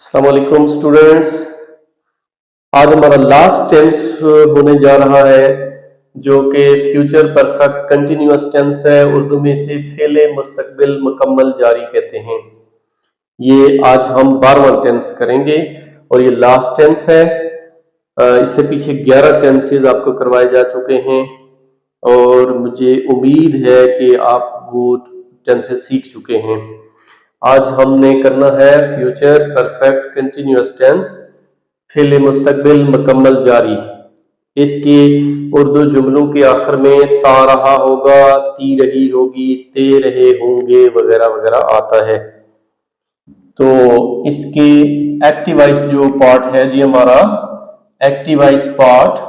अस्सलाम वालेकुम स्टूडेंट्स। आज हमारा लास्ट टेंस होने जा रहा है जो कि फ्यूचर परफेक्ट कंटिन्यूअस टेंस है। उर्दू में इसे फेले मुस्तकबिल मुकम्मल जारी कहते हैं। ये आज हम 12वां टेंस करेंगे और ये लास्ट टेंस है। इससे पीछे 11 टेंसेज आपको करवाए जा चुके हैं और मुझे उम्मीद है कि आप वो टेंसेज सीख चुके हैं। आज हमने करना है फ्यूचर परफेक्ट कंटिन्यूअस टेंस, फेले मुस्तकबिल मुकम्मल जारी। इसकी उर्दू जुमलों के आखिर में ता रहा होगा, ती रही होगी, ते रहे होंगे वगैरह वगैरह आता है। तो इसकी एक्टिवाइज जो पार्ट है जी हमारा एक्टिवाइज पार्ट,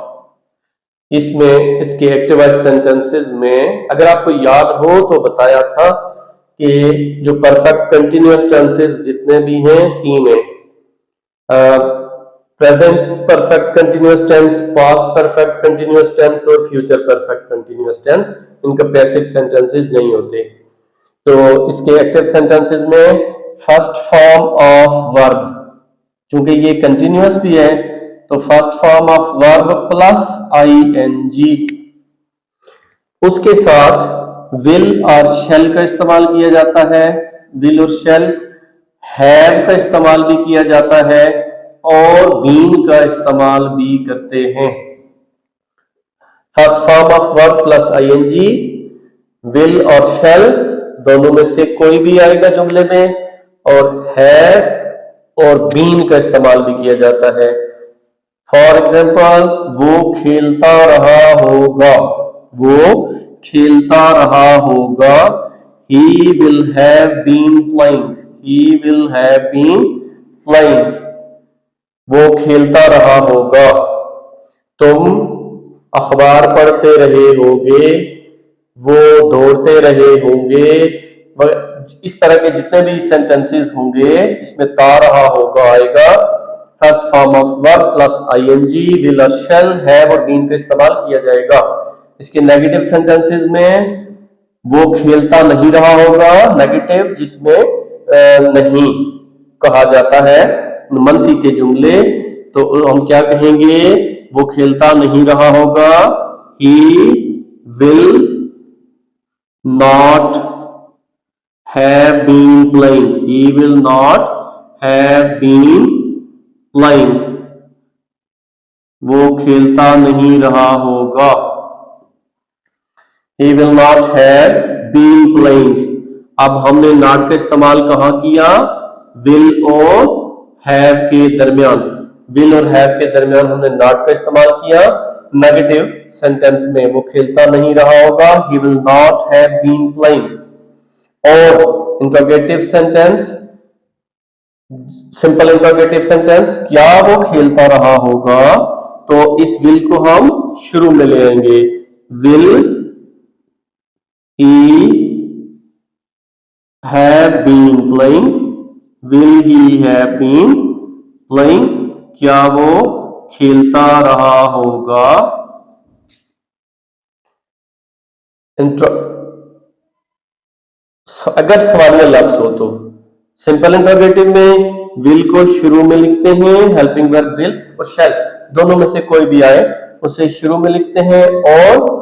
इसमें इसके एक्टिवाइज सेंटेंसेस में अगर आपको याद हो तो बताया था कि जो परफेक्ट कंटिन्यूअस टेंसेस जितने भी हैं तीन हैं, present perfect continuous tense, past perfect continuous tense और फ्यूचर परफेक्ट कंटिन्यूअस टेंस। इनका पैसिव सेंटेंसेस नहीं होते। तो इसके एक्टिव सेंटेंसेस में फर्स्ट फॉर्म ऑफ वर्ब, चूंकि ये कंटिन्यूअस भी है तो first form of verb plus ING, उसके साथ विल और शेल का इस्तेमाल किया जाता है। विल और शेल, हैव का इस्तेमाल भी किया जाता है और बीन का इस्तेमाल भी करते हैं। First form of verb plus ING, will और शेल दोनों में से कोई भी आएगा जुमले में, और हैव और बीन का इस्तेमाल भी किया जाता है। फॉर एग्जाम्पल, वो खेलता रहा होगा, वो खेलता रहा होगा। He will have been playing, he will have been playing, वो खेलता रहा होगा। तुम अखबार पढ़ते रहे होगे, वो दौड़ते रहे होंगे। इस तरह के जितने भी सेंटेंसेस होंगे जिसमें ता रहा होगा आएगा, first form of verb plus ING, will और शेल, हैव और बीन का इस्तेमाल किया जाएगा। इसके नेगेटिव सेंटेंसेस में वो खेलता नहीं रहा होगा, नेगेटिव, जिसमें नहीं कहा जाता है मनफी के जुमले, तो हम क्या कहेंगे, वो खेलता नहीं रहा होगा, he will not have been playing, he will not have been playing, वो खेलता नहीं रहा होगा। He will not have been playing। अब हमने not का इस्तेमाल कहाँ किया, will और have के दरमियान। will और have के दरमियान हमने not का इस्तेमाल किया नेगेटिव सेंटेंस में, वो खेलता नहीं रहा होगा, he will not have been playing। और interrogative sentence, simple interrogative sentence, क्या वो खेलता रहा होगा, तो इस will को हम शुरू में ले आएंगे। will he have been playing, will he have been playing, क्या वो खेलता रहा होगा। अगर सवालिया लफ्ज हो तो सिंपल इंटरोगेटिव में विल को शुरू में लिखते हैं, हेल्पिंग वर्ब विल और शेल दोनों में से कोई भी आए उसे शुरू में लिखते हैं, और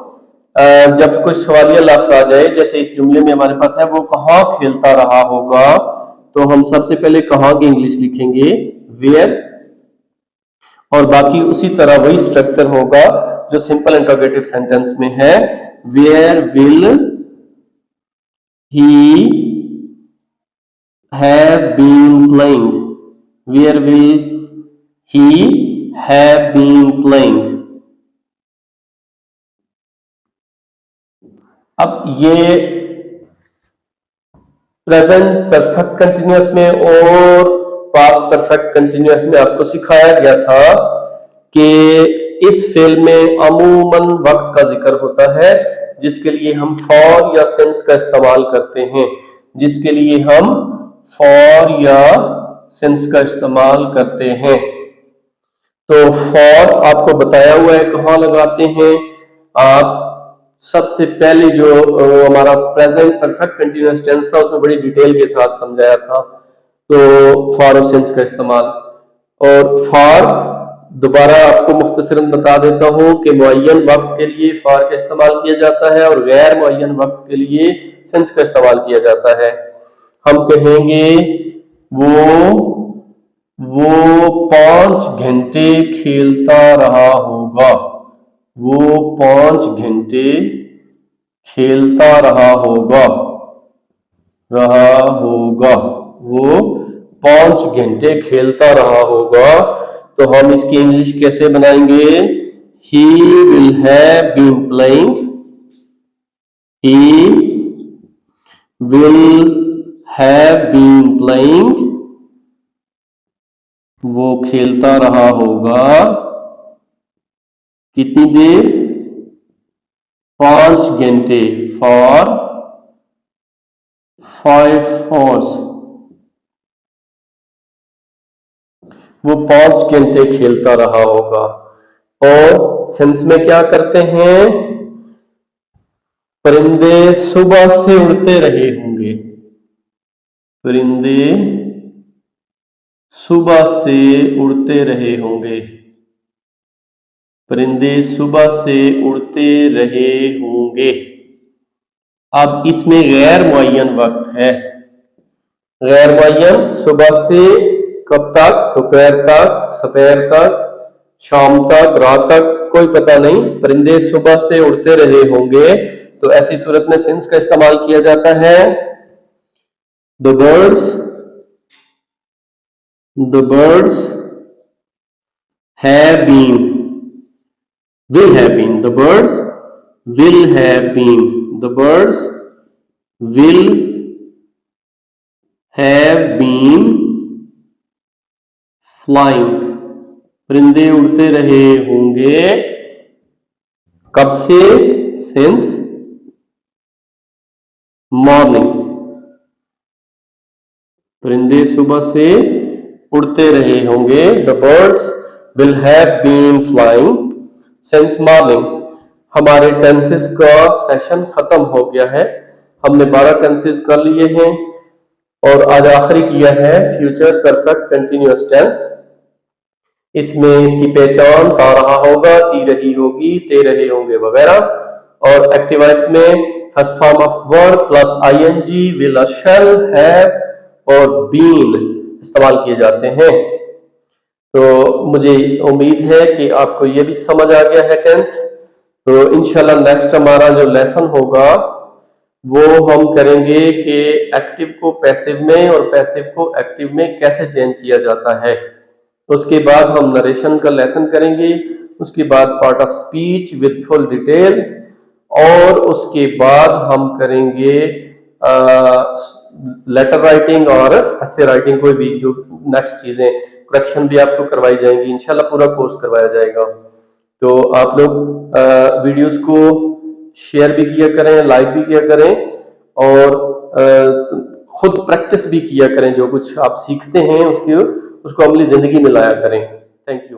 जब कोई सवालिया लफ्ज आ जाए, जैसे इस जुमले में हमारे पास है वो कहाँ खेलता रहा होगा, तो हम सबसे पहले कहाँ की इंग्लिश लिखेंगे, वेयर, और बाकी उसी तरह वही स्ट्रक्चर होगा जो सिंपल इंटरोगेटिव सेंटेंस में है। Where will he have been playing, where will he have been playing। अब ये प्रेजेंट परफेक्ट कंटिन्यूअस में और पास्ट परफेक्ट कंटिन्यूअस में आपको सिखाया गया था कि इस फेल में अमूमन वक्त का जिक्र होता है जिसके लिए हम फॉर या सिंस का इस्तेमाल करते हैं, जिसके लिए हम फॉर या सिंस का इस्तेमाल करते हैं। तो फॉर आपको बताया हुआ है कहाँ लगाते हैं। आप सबसे पहले जो हमारा प्रेजेंट परफेक्ट कंटिन्यूअस टेंस था उसमें बड़ी डिटेल के साथ समझाया था। तो फॉर और सिंस का इस्तेमाल। और फॉर दोबारा आपको मुख्तसरन बता देता हूं कि मुअय्यन वक्त के लिए फॉर का इस्तेमाल किया जाता है और गैर मुअय्यन वक्त के लिए सिंस का इस्तेमाल किया जाता है। हम कहेंगे वो 5 घंटे खेलता रहा होगा। वो 5 घंटे खेलता रहा होगा। वो 5 घंटे खेलता रहा होगा। तो हम इसकी इंग्लिश कैसे बनाएंगे? He will have been playing. He will have been playing. वो खेलता रहा होगा कितनी देर? 5 घंटे। for 5 hours. वो 5 घंटे खेलता रहा होगा। और सेंस में क्या करते हैं? परिंदे सुबह से उड़ते रहे होंगे। परिंदे सुबह से उड़ते रहे होंगे। परिंदे सुबह से उड़ते रहे होंगे। अब इसमें गैर मुअय्यन वक्त है। गैर मुअय्यन सुबह से कब तक? दोपहर तक, सवेर तक, शाम तक, रात तक, कोई पता नहीं। परिंदे सुबह से उड़ते रहे होंगे, तो ऐसी सूरत में सिंस का इस्तेमाल किया जाता है। The birds have been, will have been. The birds will have been. The birds will have been flying. परिंदे उड़ते रहे होंगे कब से? Since morning. परिंदे सुबह से उड़ते रहे होंगे। The birds will have been flying since morning. हमारे टेंसेस का सेशन खत्म हो गया है। हमने 12 टेंसेस कर लिए हैं और आज आखिरी किया है फ्यूचर परफेक्ट कंटिन्यूअस टेंस। इसमें इसकी पहचान ता रहा होगा, ती रही होगी, ते रहे होंगे वगैरह। और एक्टिव वॉइस में first form of verb plus ING, will, shall, have और बीन इस्तेमाल किए जाते हैं। तो मुझे उम्मीद है कि आपको ये भी समझ आ गया है टेंस। तो इंशाल्लाह नेक्स्ट हमारा जो लेसन होगा वो हम करेंगे कि एक्टिव को पैसिव में और पैसिव को एक्टिव में कैसे चेंज किया जाता है। उसके बाद हम नरेशन का लेसन करेंगे, उसके बाद part of speech with full detail, और उसके बाद हम करेंगे लेटर राइटिंग और एसे राइटिंग, कोई भी जो नेक्स्ट चीजें, करेक्शन भी आपको करवाई जाएंगी। इंशाल्लाह पूरा कोर्स करवाया जाएगा। तो आप लोग वीडियोस को शेयर भी किया करें, लाइक भी किया करें और खुद प्रैक्टिस भी किया करें। जो कुछ आप सीखते हैं उसको अमली जिंदगी में लाया करें। Thank you.